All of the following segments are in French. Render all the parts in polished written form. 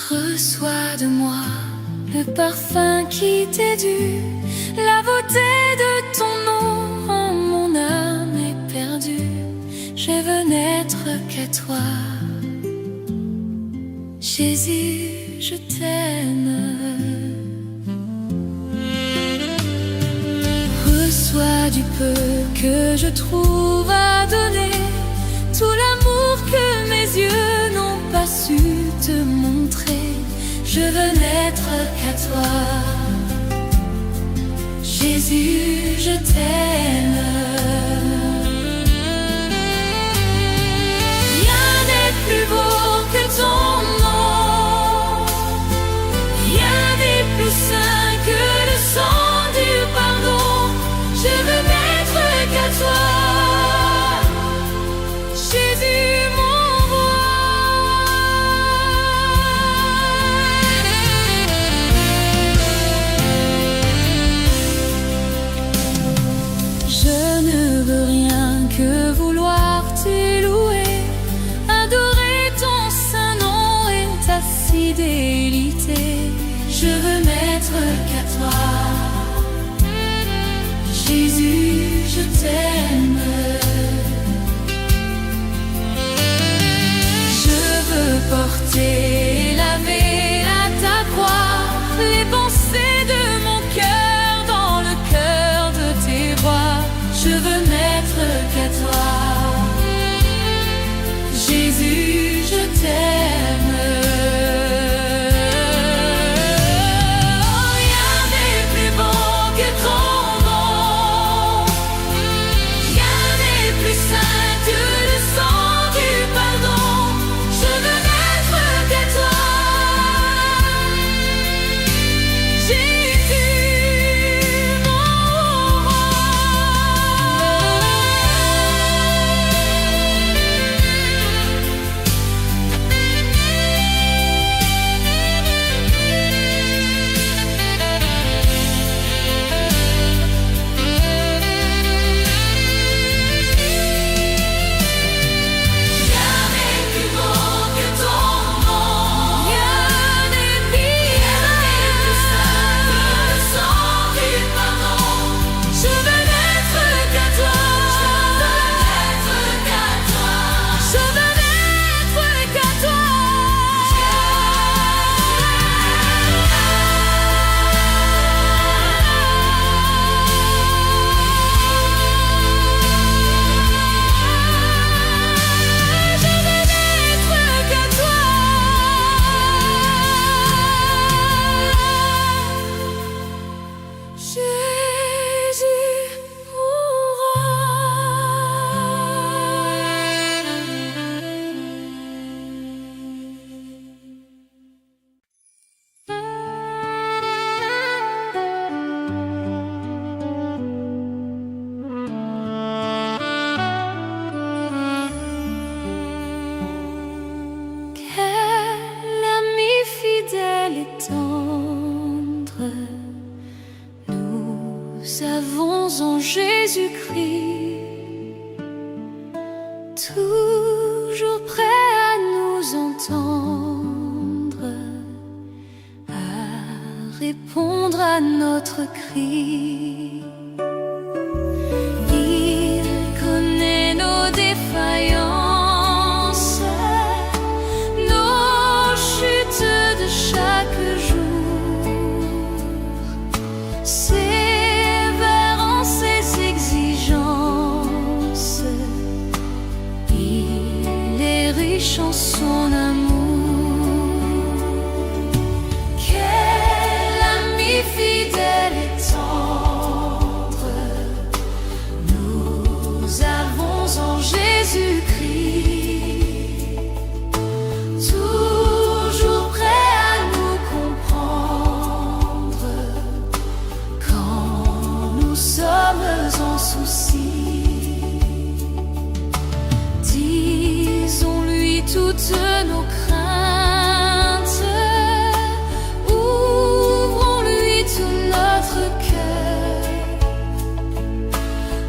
Reçois de moi le parfum qui t'est dû, la beauté de ton nom en mon âme est perdue. Je veux n'être qu'à toi, Jésus, je t'aime. toi du peu que je trouve à donner, tout l'amour que mes yeux n'ont pas su te montrer. Je veux n'être qu'à toi, Jésus, je t'aime. Rien n'est plus beau que ton nom, rien n'est plus saint que le sang du pardon. Je veux n'être qu'à toi, Jésus mon roi. Je ne veux rien que vouloir te louer, adorer ton saint nom et ta fidélité. Je veux n'être qu'à toi, Jésus, je t'aime. Je veux porter, laver à ta croix les pensées de mon cœur dans le cœur de tes bras. Je veux n'être qu'à toi, Jésus, je t'aime. Rien n'est plus beau que ton nom, rien n'est plus saint que le sang du pardon. Je veux n'être qu'à toi, Jésus mon roi. Rien n'est plus beau que ton nom, rien n'est plus saint que le sang du pardon. Je veux n'être qu'à toi, je veux n'être qu'à toi. Je veux n'être qu'à toi, Jésus mon roi. Quel ami fidèle et tendre nous avons en Jésus-Christ, toujours prêt à nous entendre, à répondre à notre cri. Il connaît nos défaillances, nos chutes de chaque jour, sévère en ses exigences. Il est riche en son amour. Quel ami fidèle et tendre nous avons en Jésus-Christ, toujours prêt à nous comprendre quand nous sommes en souci. Disons-lui toutes nos craintes, ouvrons-lui tout notre cœur.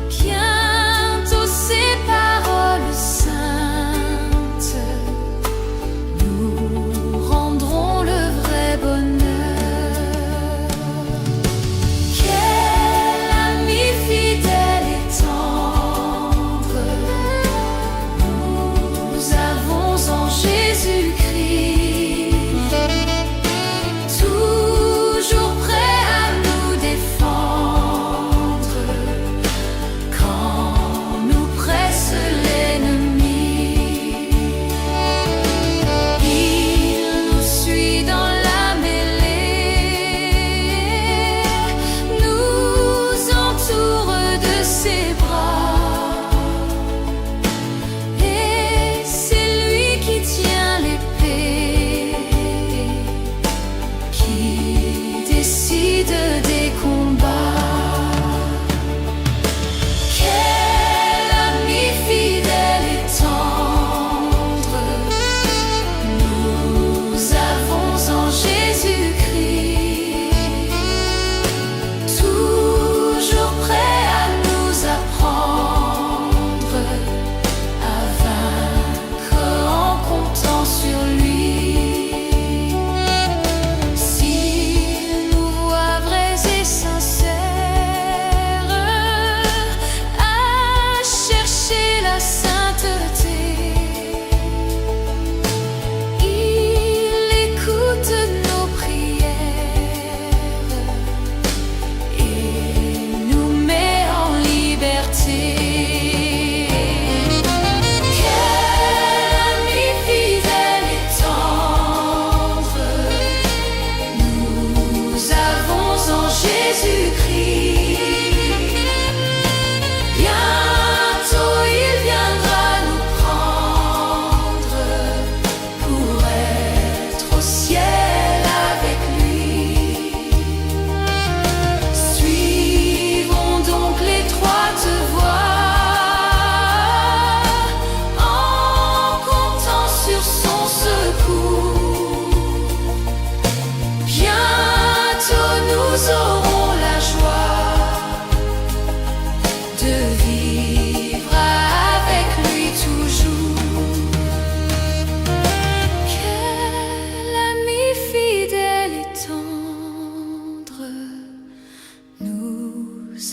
Bientôt ces paroles saintes nous rendront le vrai bonheur. Quel ami fidèle et tendre nous avons en Jésus.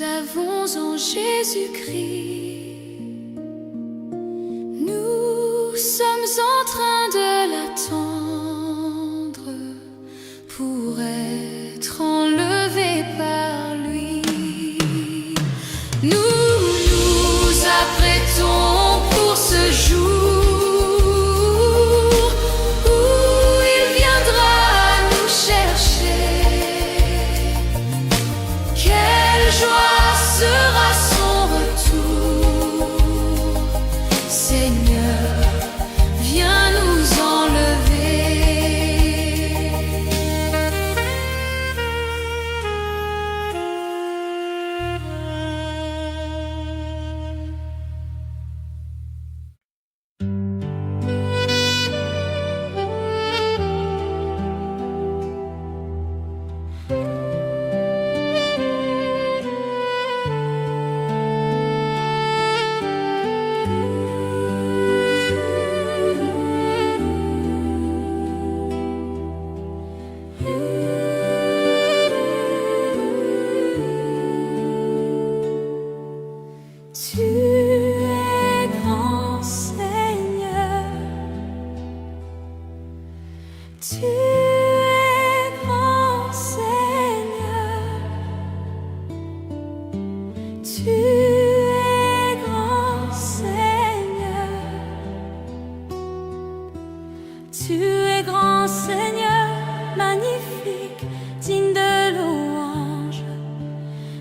avons en Jésus-Christ. Nous sommes en train de l'attendre pour être enlevés par lui. Nous nous apprêtons pour ce jour où il viendra nous chercher. Quelle joie sera son retour. Seigneur, viens nous enlever. Tu es grand, Seigneur. Tu es grand, Seigneur. Tu es grand, Seigneur. Tu es grand, Seigneur, magnifique, digne de louange.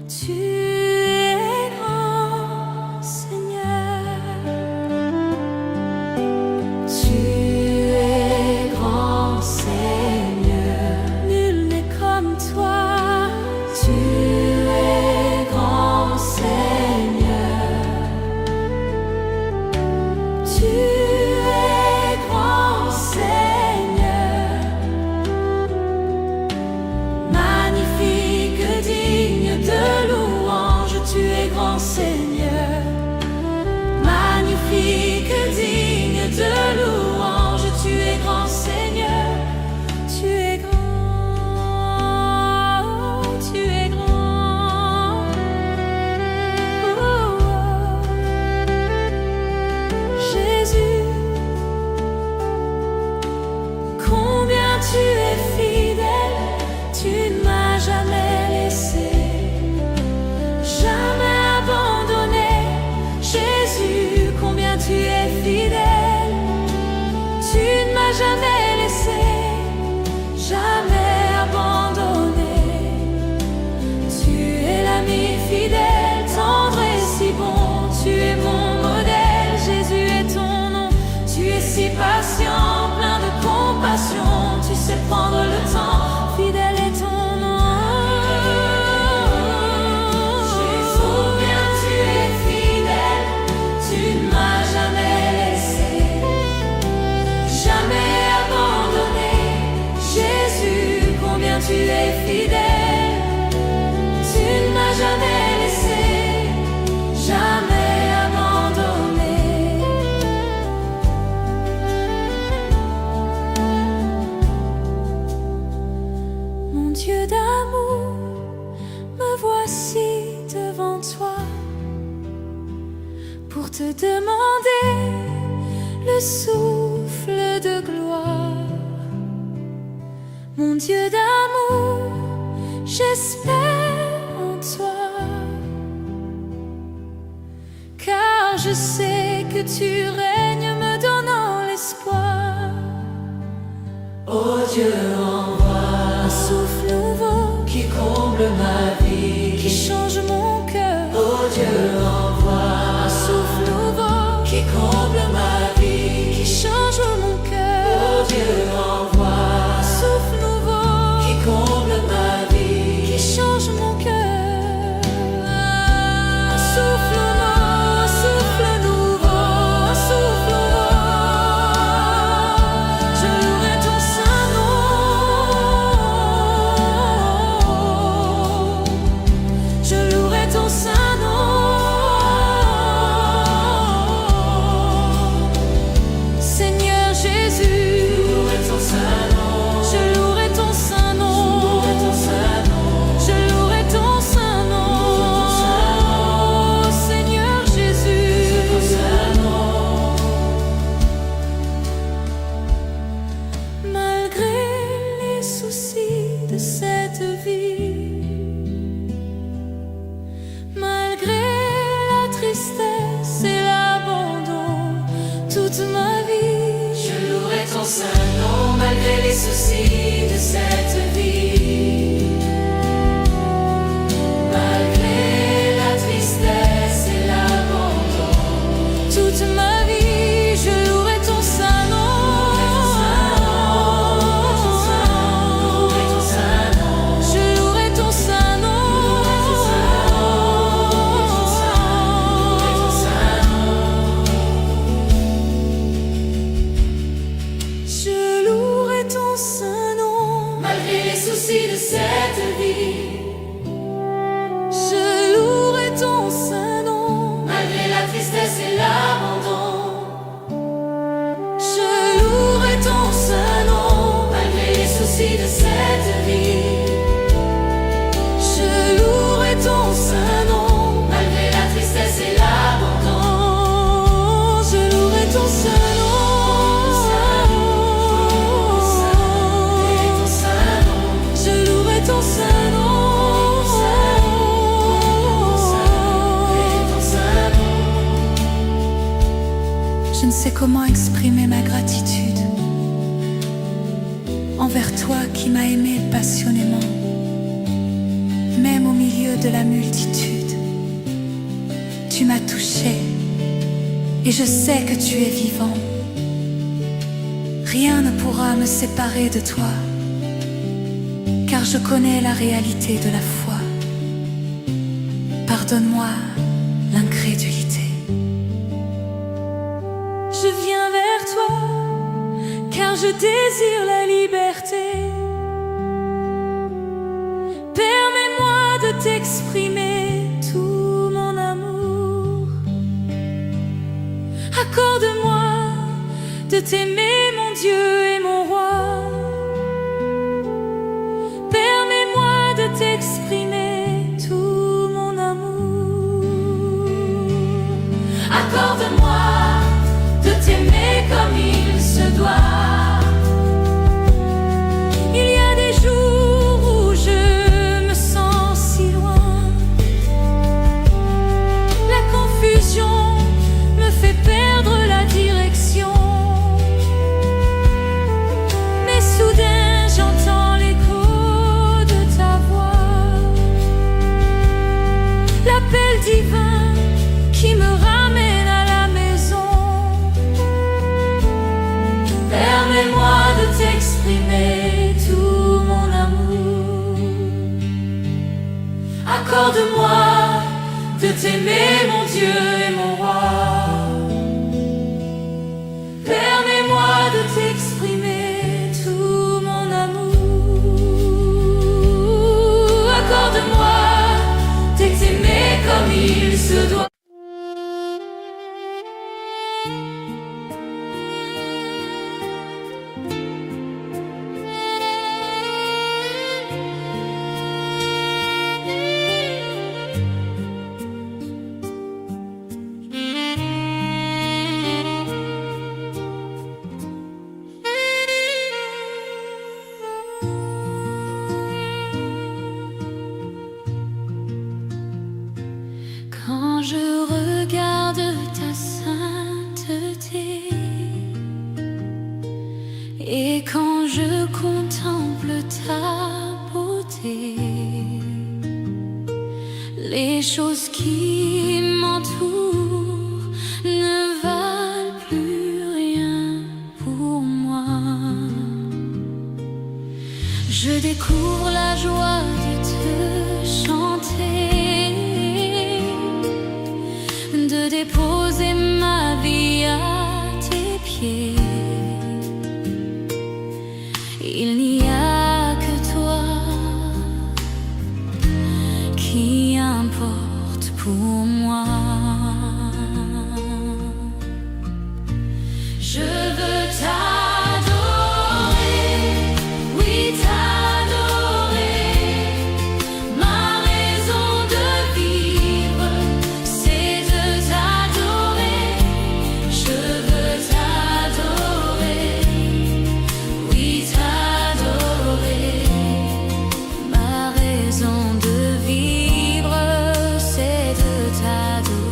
Tu es grand, Seigneur. Tu es grand, Seigneur. Nul n'est comme toi. Tu es grand, Seigneur. Tu es grand, Seigneur. Magnifique, digne de louange. Tu es grand, Seigneur. Magnifique, digne de louange. Tu es grand, Seigneur. Tu es grand. Tu es grand. Oh, oh. Jésus, combien tu es fidèle. Tu ne m'as jamais laissé, jamais abandonné. Jésus, combien tu es fidèle. Tu ne m'as jamais laissé, jamais abandonné. Tu es l'ami fidèle, tendre et si bon. Tu es mon modèle, Jésus est ton nom. Tu es si patient, plein de compassion. Tu sais prendre le temps, fidèle est ton nom. Jésus, combien tu es fidèle. Tu ne m'as jamais laissé, jamais abandonné. Jésus, combien tu es fidèle. Tu ne m'as jamais laissé, jamais abandonné. Mon Dieu d'amour, me voici devant toi pour te demander le souffle de gloire. Mon Dieu d'amour, j'espère en toi, car je sais que tu règnes me donnant l'espoir. Oh Dieu, envoie un souffle nouveau qui comble ma vie, qui change mon cœur. Oh Dieu, envoie un souffle nouveau qui comble ma vie, qui change mon cœur. Oh Dieu, envoie un souffle nouveau qui comble ma vie, qui change mon cœur. Un souffle nouveau, un souffle nouveau, un souffle nouveau. Je louerai ton saint nom. Je soucis de cette vie, malgré la tristesse et l'abandon. Toute ma vie, je louerai ton saint nom. Je louerai ton saint nom. Je louerai ton saint nom, malgré les soucis de cette vie. Je louerai ton saint nom, malgré la tristesse et l'abandon. Je louerai ton saint nom, malgré les soucis de cette vie. Je louerai ton saint nom, malgré la tristesse et l'abandon. Je louerai ton saint nom. Je louerai ton saint nom. Je ne sais comment exprimer ma gratitude envers toi qui m'as aimé passionnément, même au milieu de la multitude. Tu m'as touché et je sais que tu es vivant. Rien ne pourra me séparer de toi, car je connais la réalité de la foi. Pardonne-moi l'incrédulité. Je viens vers toi, car je désire la liberté. Permets-moi de t'exprimer tout mon amour. Accorde-moi de t'aimer, mon Dieu et mon roi. Permets-moi de t'exprimer tout mon amour. Accorde-moi de t'aimer comme il se doit. Il y a des jours où je me sens si loin. La confusion me fait perdre la direction. Mais soudain j'entends l'écho de ta voix, l'appel divin qui me ramène à la maison. Permets-moi de t'exprimer tout mon amour. Accorde-moi de t'aimer, mon Dieu et mon roi. Permets-moi de t'exprimer tout mon amour. Accorde-moi de t'aimer comme il se doit. Quand je regarde ta sainteté et quand je contemple ta beauté, les choses qui m'entourent ne valent plus rien pour moi. Je découvre la joie de te chanter, de déposer ma vie à tes pieds. Il n'y a que toi qui importe pour moi. Je veux t'adorer, oui t'adorer, ma raison de vivre, c'est de t'adorer. Je veux t'adorer, oui t'adorer, ma raison de vivre, c'est de t'adorer.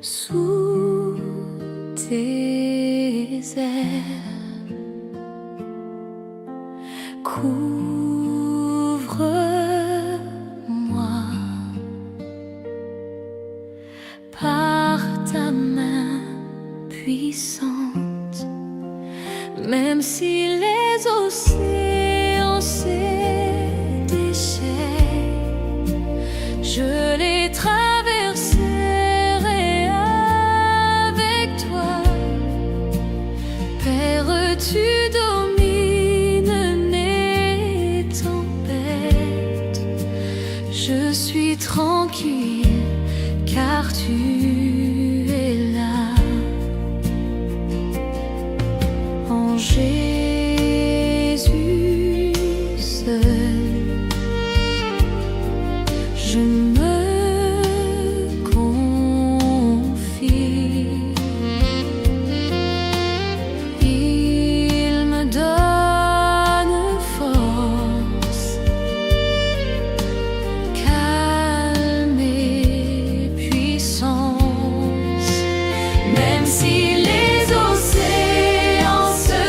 Sous tes ailes, couvre-moi par ta main puissante, même si les océans se déchaînent, je les traverserai avec toi. Père, tu domines les tempêtes, je suis tranquille car tu es là. En Jésus seul, je me confie. Il me donne force, calme et puissance, même si les océans se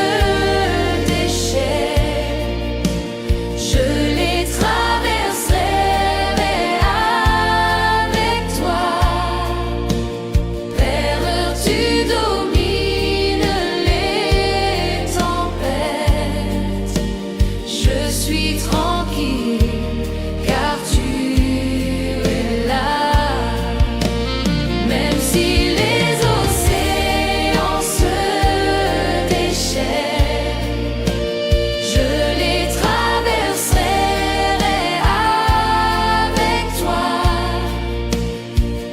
déchaînent, je les traverserai avec toi. Père, tu domines les tempêtes, je suis tranquille car tu es là. Même si les océans se déchaînent, je les traverserai avec toi.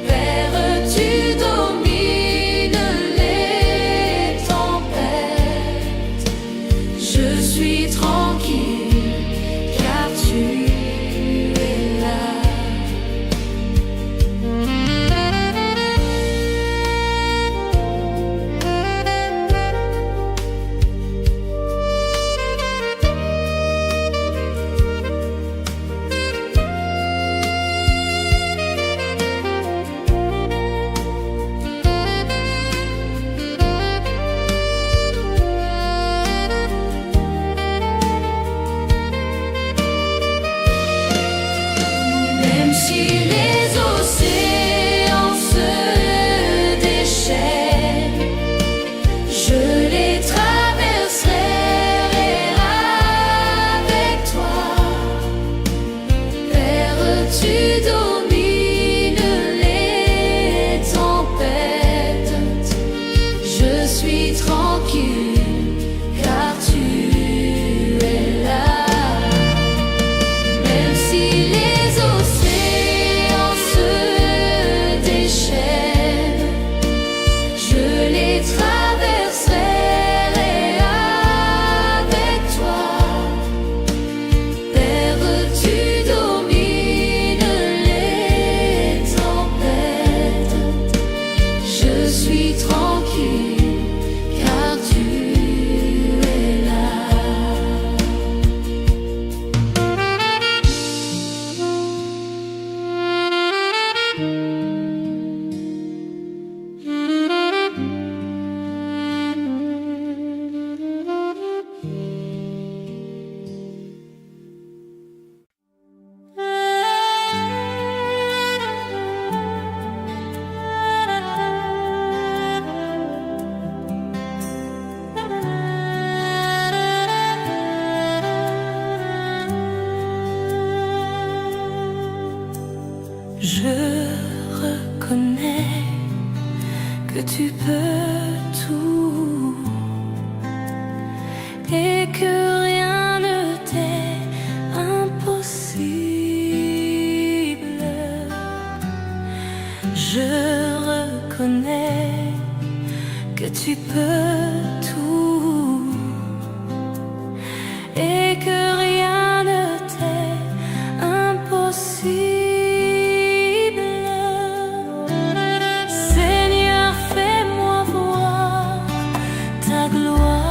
Père, tu domines les tempêtes, je suis tranquille car tu es là. Même si les océans se déchaînent, je les traverserai avec toi. Père, tu domines les tempêtes, je suis tranquille car tu es là. Même si les océans se déchaînent, je les traverserai avec toi. Père, tu domines les tempêtes, je suis tranquille car tu es là. Je reconnais que tu peux tout et que rien ne t'est impossible. que tu peux tout et que rien ne t'est impossible. Seigneur, fais-moi voir ta gloire.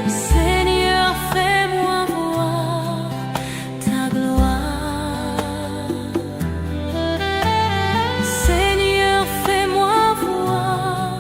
Seigneur, fais-moi voir ta gloire. Seigneur, fais-moi voir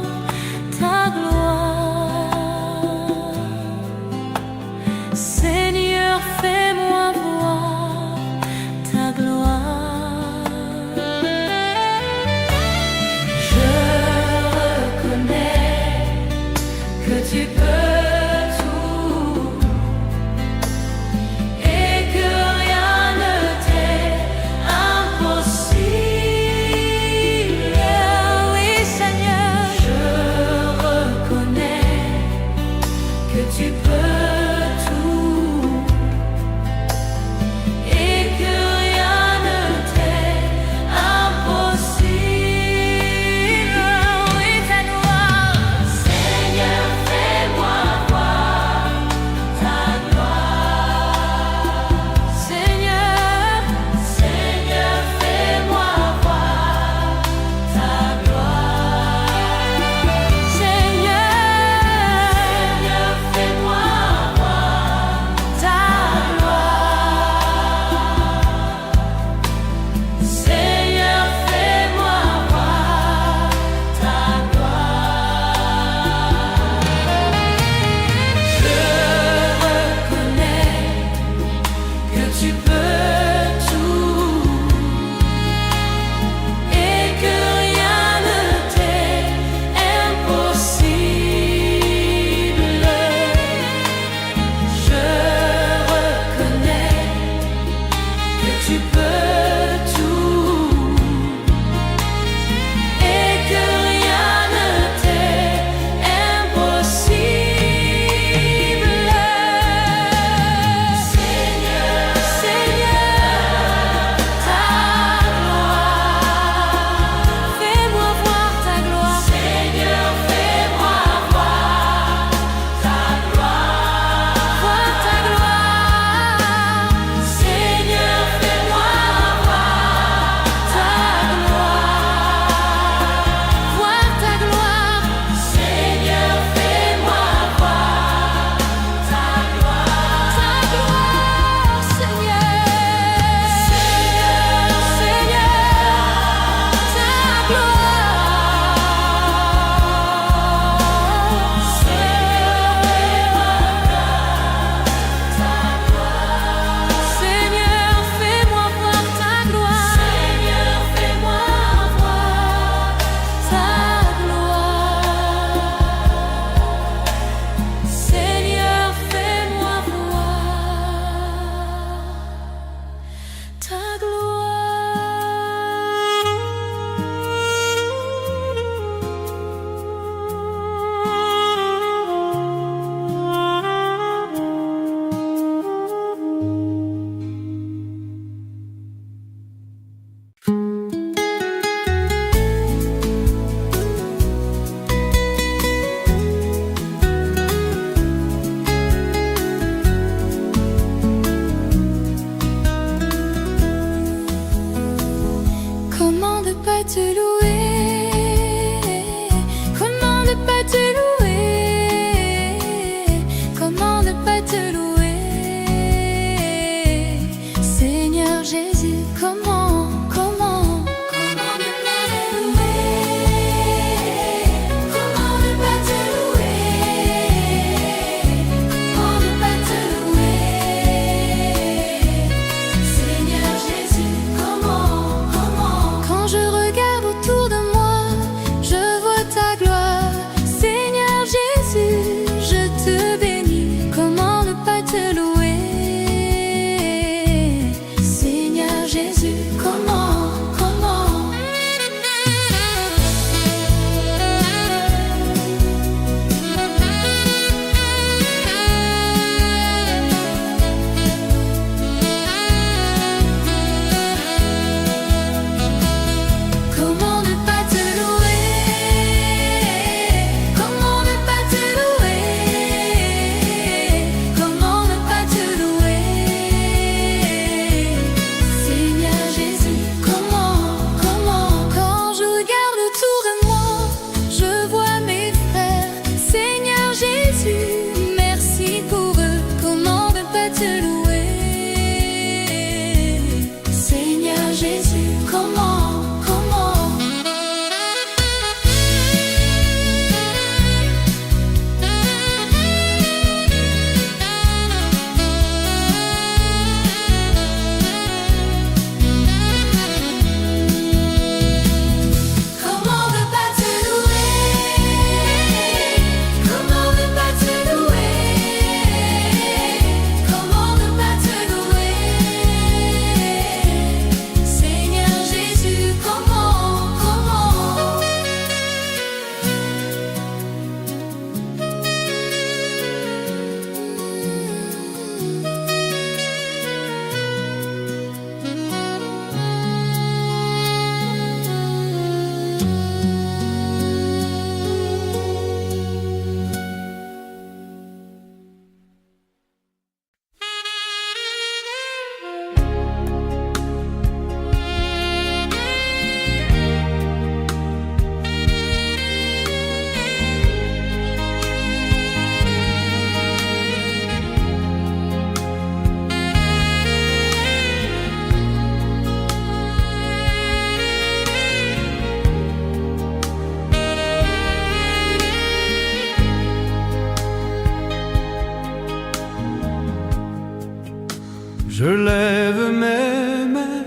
Je lève mes mains,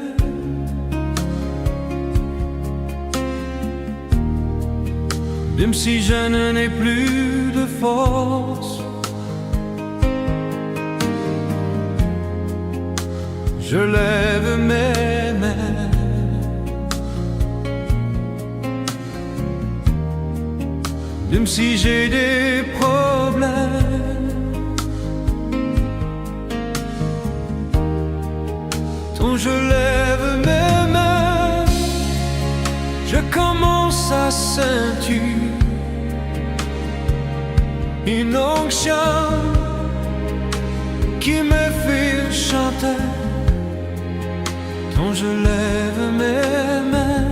même si je n'ai plus de force. Je lève mes mains, même si j'ai des problèmes. Quand je lève mes mains, je commence à sentir une onction qui me fait chanter. Quand je lève mes mains,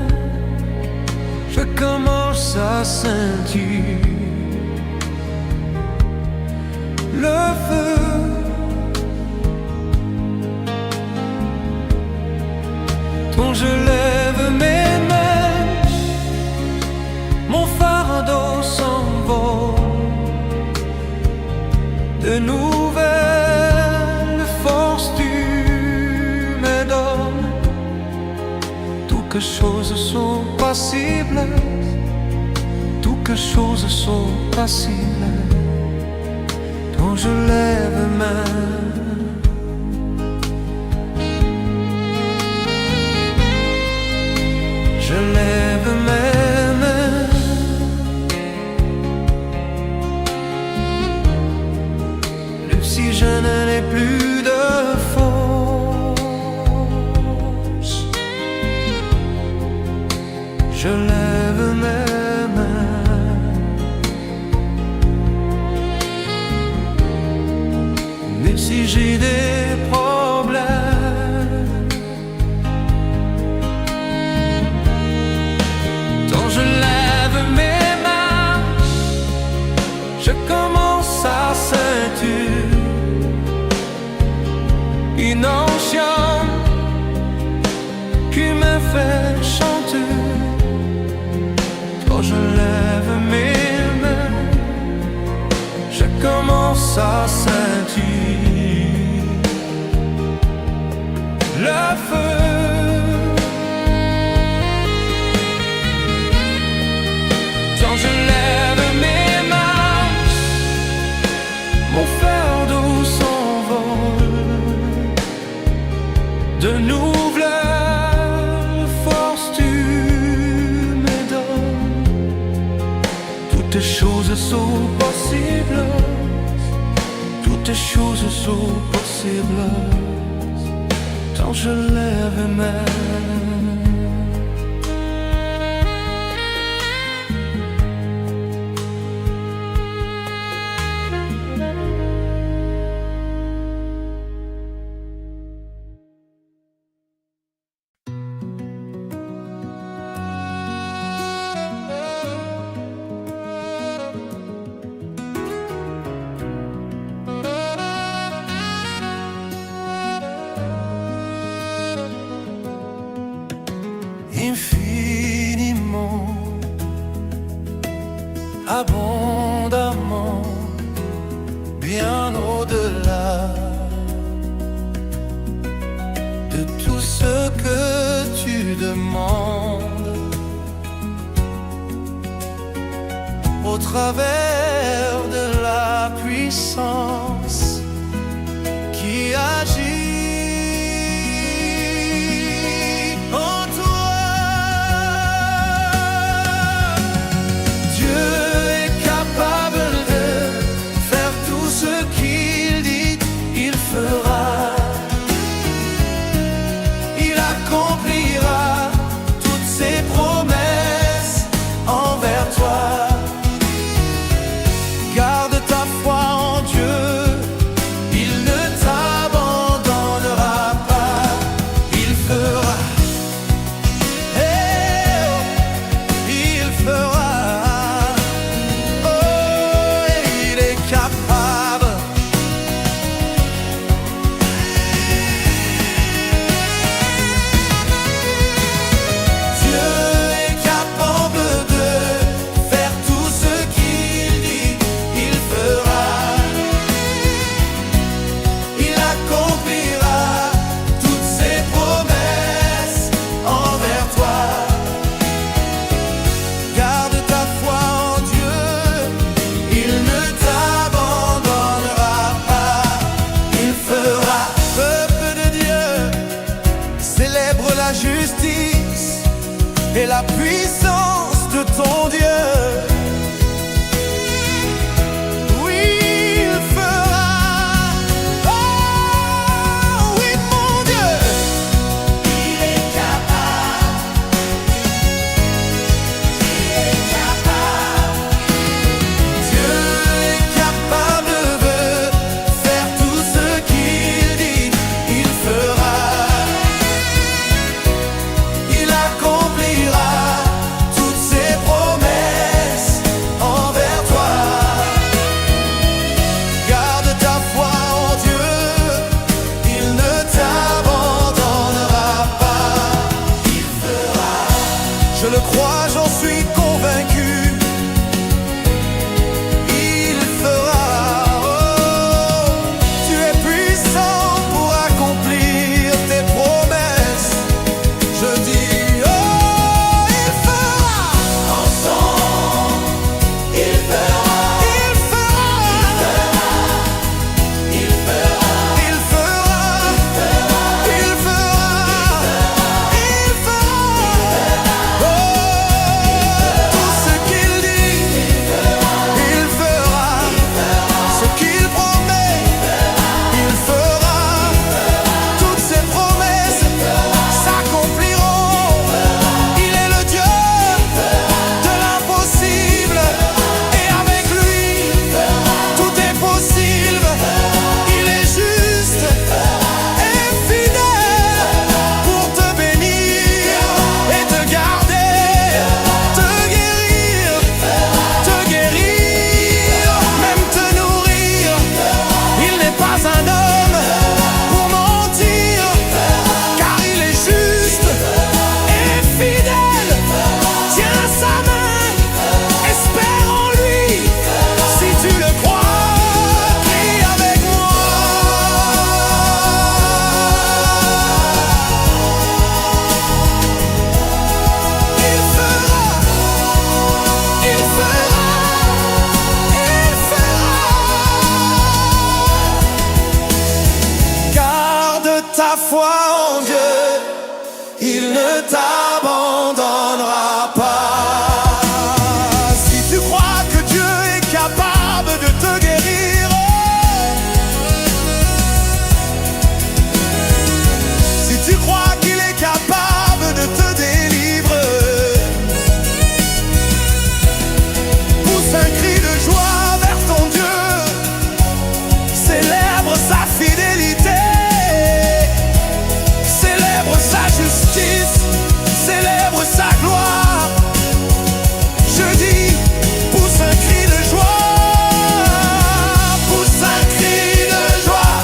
je commence à sentir le feu. Quand je lève mes mains, mon fardeau s'envole. De nouvelles forces tu me donnes. Toutes choses sont possibles, toutes choses sont possibles. Quand je lève mes mains, je lève mes mains, même si je n'en ai plus de force. Je lève mes mains, même si j'ai des problèmes. Quand je lève mes mains, je commence à sentir une onction qui me fait chanter. Quand je lève mes mains, je commence à sentir le feu. Quand je lève mes mains, mon fardeau s'envole. De nouvelles forces tu me donnes. Toutes choses sont possibles, toutes choses sont possibles. Quand je lève mes mains. Infiniment, abondamment, bien au-delà de tout ce que tu demandes, au travers de la puissance qui agit. Il accomplira toutes ses promesses envers toi. Garde ta foi en Dieu, et la puissance de ton Dieu. Je le crois, j'en suis convaincu. Il fera. Oh, tu es puissant pour accomplir tes promesses. Je dis, oh, il fera. Ensemble, il fera. Il fera. Il fera. Il fera. Il fera. Il fera. Tout ce qu'il dit, il fera. Ce qu'il promet, il fera. Toutes ses promesses s'accompliront. Il est le Dieu de l'impossible. Et avec lui, tout est possible. Il est juste et fidèle pour te bénir et te garder, te guérir, même te nourrir. Il n'est pas un homme pour mentir, car il est juste et fidèle. Tiens sa main, espère en lui. Si tu le crois, prie avec moi. Il fera, il fera, il fera. Garde ta foi en Dieu, il ne t'abandonnera pas. Si tu crois que Dieu est capable de te guérir, si tu crois qu'il est capable de te délivrer, pousse un cri de joie vers ton Dieu, célèbre sa fidélité, célèbre sa justice, célèbre sa gloire. Je dis, pousse un cri de joie, pousse un cri de joie,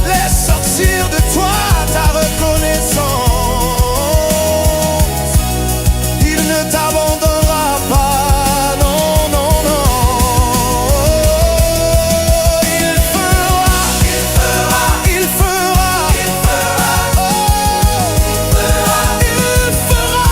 laisse sortir de toi ta reconnaissance. Il ne t'abandonnera pas, non, non, non. Il fera, il fera, il fera, il fera, oh, il fera.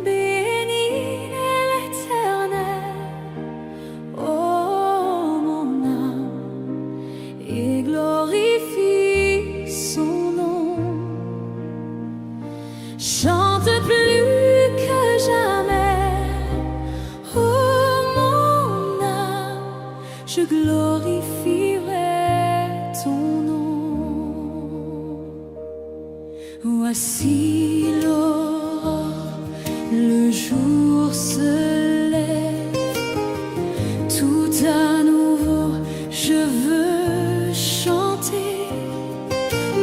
Bénis l'Éternel, ô mon âme, et glorifie son nom. Chante plus que jamais, ô mon âme, je glorifierai ton nom. Voici l'aurore, le jour se lève, tout à nouveau je veux chanter,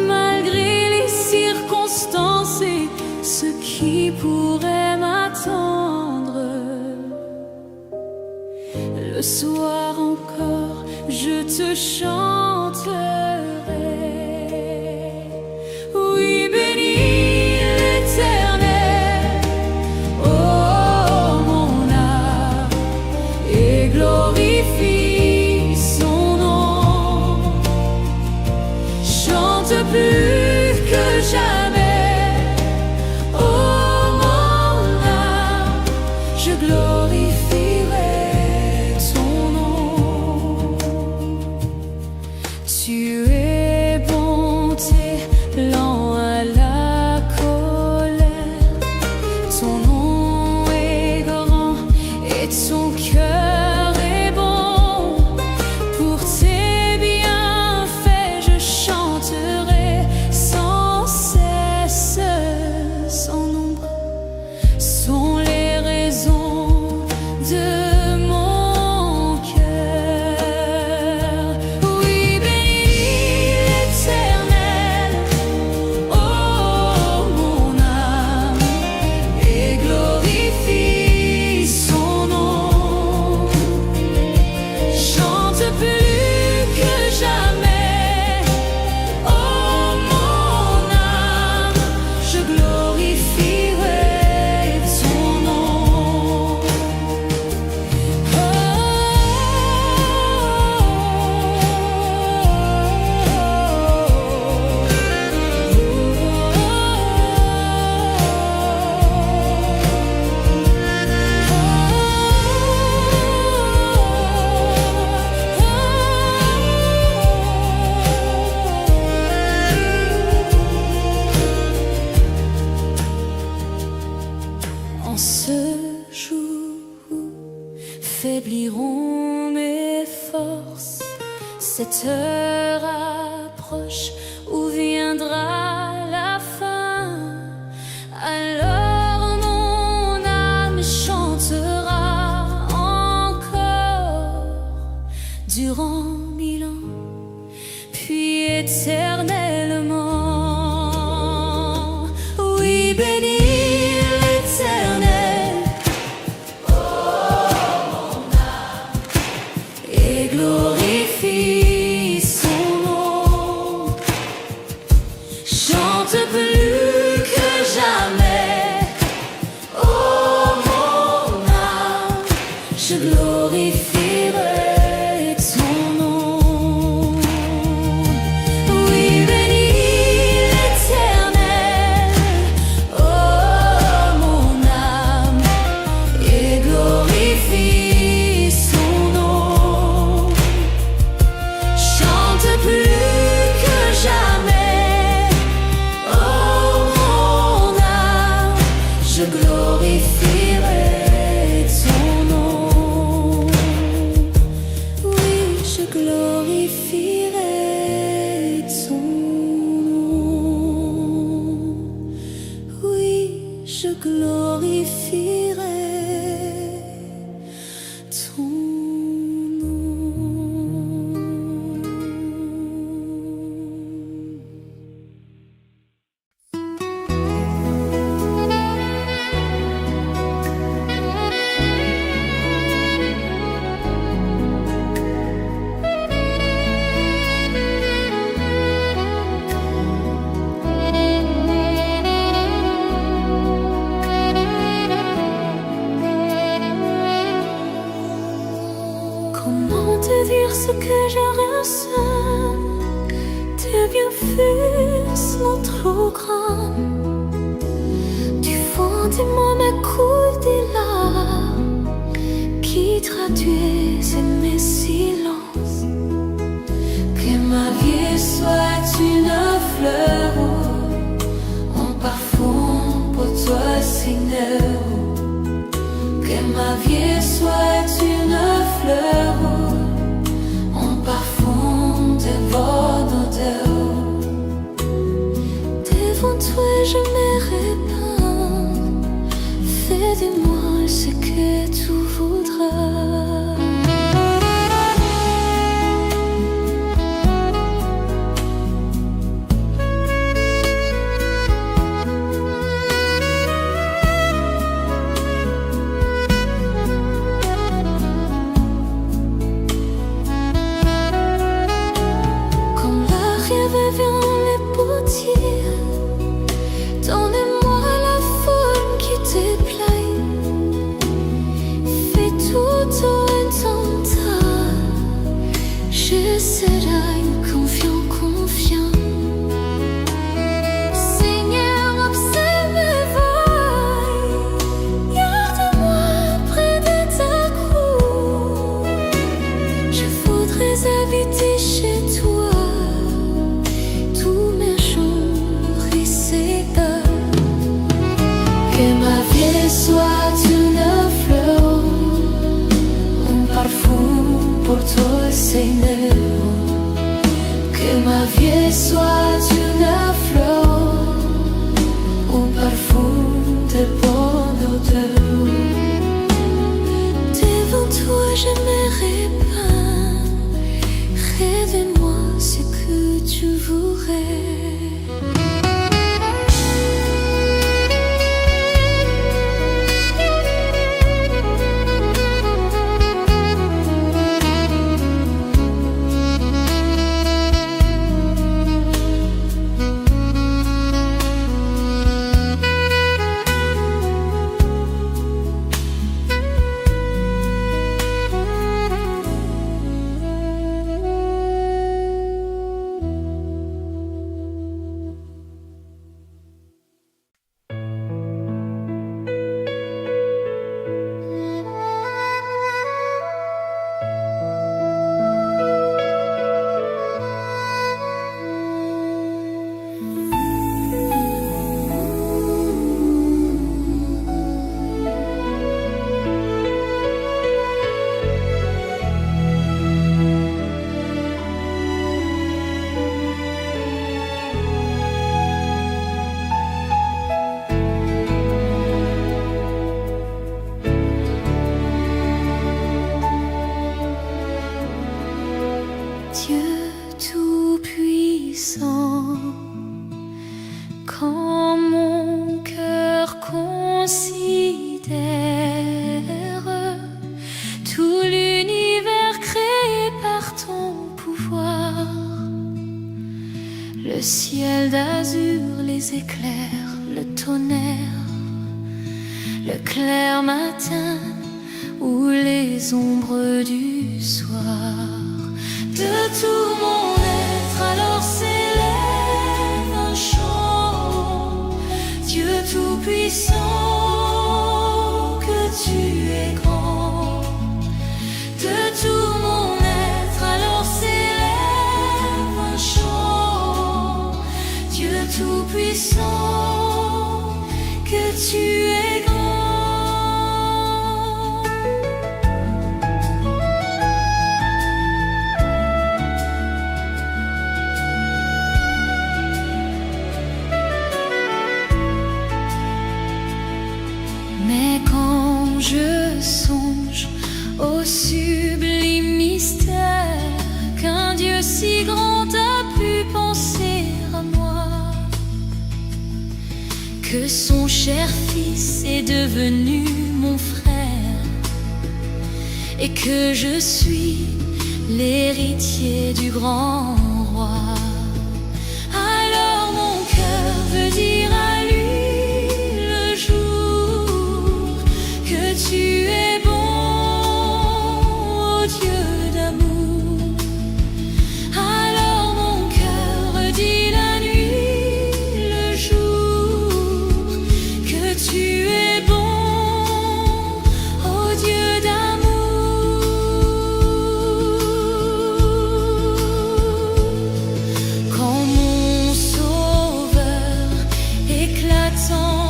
malgré les circonstances et ce qui pourrait m'attendre. Le soir encore, je te chanterai. Oui, bénis l'Éternel, ô mon glorifie son nom. Chante plus que jamais. Oh mon âme, je glorifierai ton nom. Tu es bonté, lent à la colère. Ton nom est grand et ton cœur est bon. Pour tes bienfaits, je chanterai sans cesse. Sans nombre sont les raisons de mon cœur. Oui, bénis l'Éternel, oh mon âme, et glorifie son nom. Chante plus que jamais. Oh mon âme, je glorifierai ton nom. En ce jour où faibliront mes forces, cette heure approche où viendra la fin. Alors mon âme chantera encore durant 1000 ans, puis éternellement. Oui, bénis l'Éternel, et glorifie son nom. Chante plus que jamais. Oh mon âme, je glorifierai ton nom. Oui, bénis l'Éternel, oh mon âme, et glorifie son nom. Chante plus que jamais. Oh mon âme, je glorifierai ton nom. Oui, je glorifierai ton nom. Oui, je glorifierai ton Comment te dire ce que je ressens? Tes bienfaits sont trop grands. Du fond de moi m'écoule des larmes qui traduisent mes silences. Que ma vie soit une fleur en parfum pour toi, Seigneur. Que ma vie soit une fleur en parfum de votre odeur. Devant toi je me répands. Fais de moi ce que tu voudras. ma vie soit une fleur au parfum de bonne odeur. Devant toi j'aimerais pas, rêve-moi ce que tu voudrais. Dieu tout-puissant, quand mon cœur considère tout l'univers créé par ton pouvoir, le ciel d'azur, les éclairs, le tonnerre, le clair matin ou les ombres du soir. De tout mon être alors s'élève un chant. Dieu tout-puissant, que tu es grand. De tout mon être alors s'élève un chant. Dieu tout-puissant, que tu es grand. Mais quand je songe au sublime mystère qu'un Dieu si grand a pu penser à moi, que son cher fils est devenu mon frère et que je suis l'héritier du grand roi, alors mon cœur veut dire à lui tu es bon, oh Dieu d'amour. Alors mon cœur dit la nuit, le jour, que tu es bon, oh Dieu d'amour. Quand mon sauveur éclatant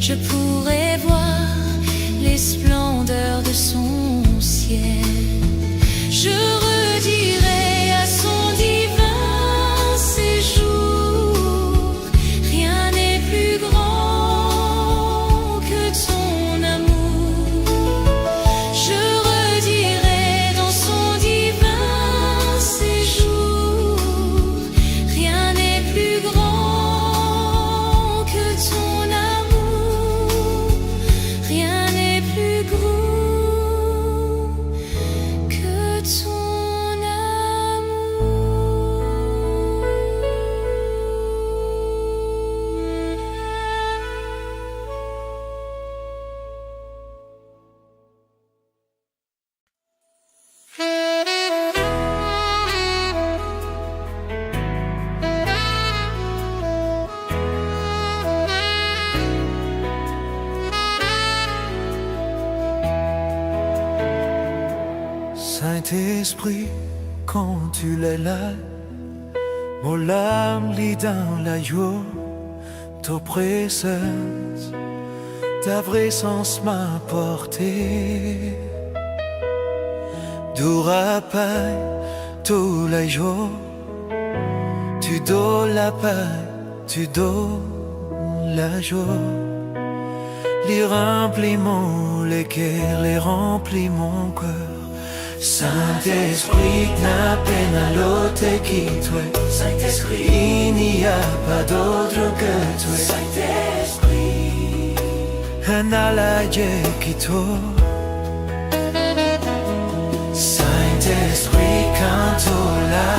je pourrais voir les splendeurs de son ciel. Je redirai à son divin séjour, rien n'est plus grand que ton amour. Je redirai dans son divin séjour, rien n'est plus grand que ton amour. Rien n'est plus grand que ton amour. Saint-Esprit, quand tu es là, Mon âme lit dans la joie, ta présence, ta présence m'a porté. D'où paix tous les jours, tu donnes la paix, tu donnes la joie. Les remplis les cœurs, les remplis mon cœur. Saint-Esprit, n'a peine à l'autre qui toi. Saint-Esprit, il n'y a pas d'autre que toi. Saint-Esprit, un allié qui toi. Saint-Esprit, quand tu là,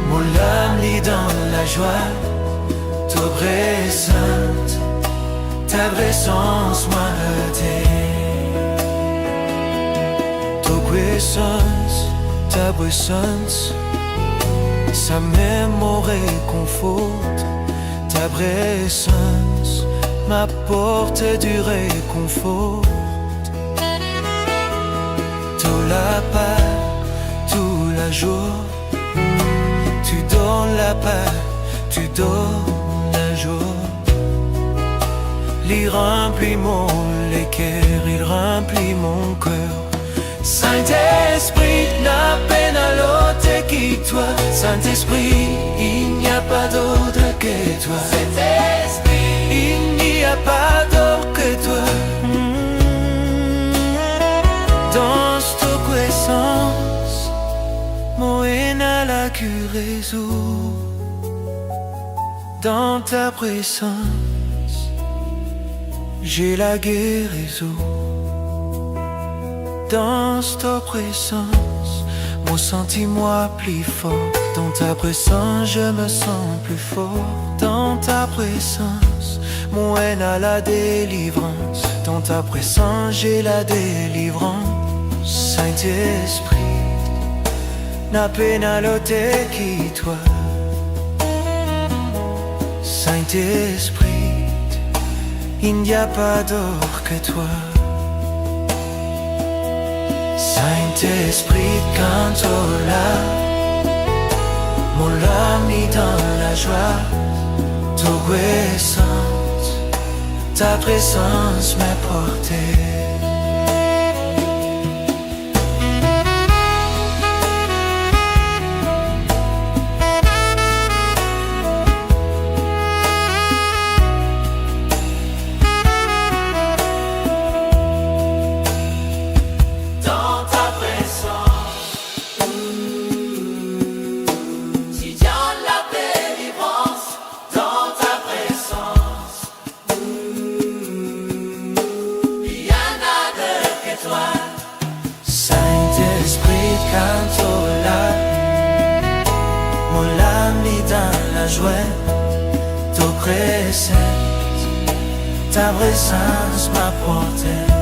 mon âme lit dans la joie. Ta présence, ta présence m'a aidé. Ta présence, ça même au réconforte. Ta présence m'apporte du réconfort. Tout la paix, tout la joie, tu donnes la paix, tu donnes la joie. Il remplit les cœurs, il remplit mon cœur. Saint-Esprit, n'a peine à l'autre qui toi. Saint-Esprit, il n'y a pas d'autre que toi. Saint-Esprit, il n'y a pas d'autre que toi. Dans ta puissance, mon haine à la guérison. Dans ta présence, j'ai la guérison. Dans ta présence, mon sentiment plus fort. Dans ta présence, je me sens plus fort. Dans ta présence, mon haine a la délivrance. Dans ta présence, j'ai la délivrance. Saint-Esprit, n'a peine à l'ôter qui toi. Saint-Esprit, il n'y a pas d'autre que toi. Saint-Esprit, quand tu là, mon âme est dans la joie. Ta présence m'a porté. Quand tu là, mon âme est dans la joie. Ta présence m'a porté.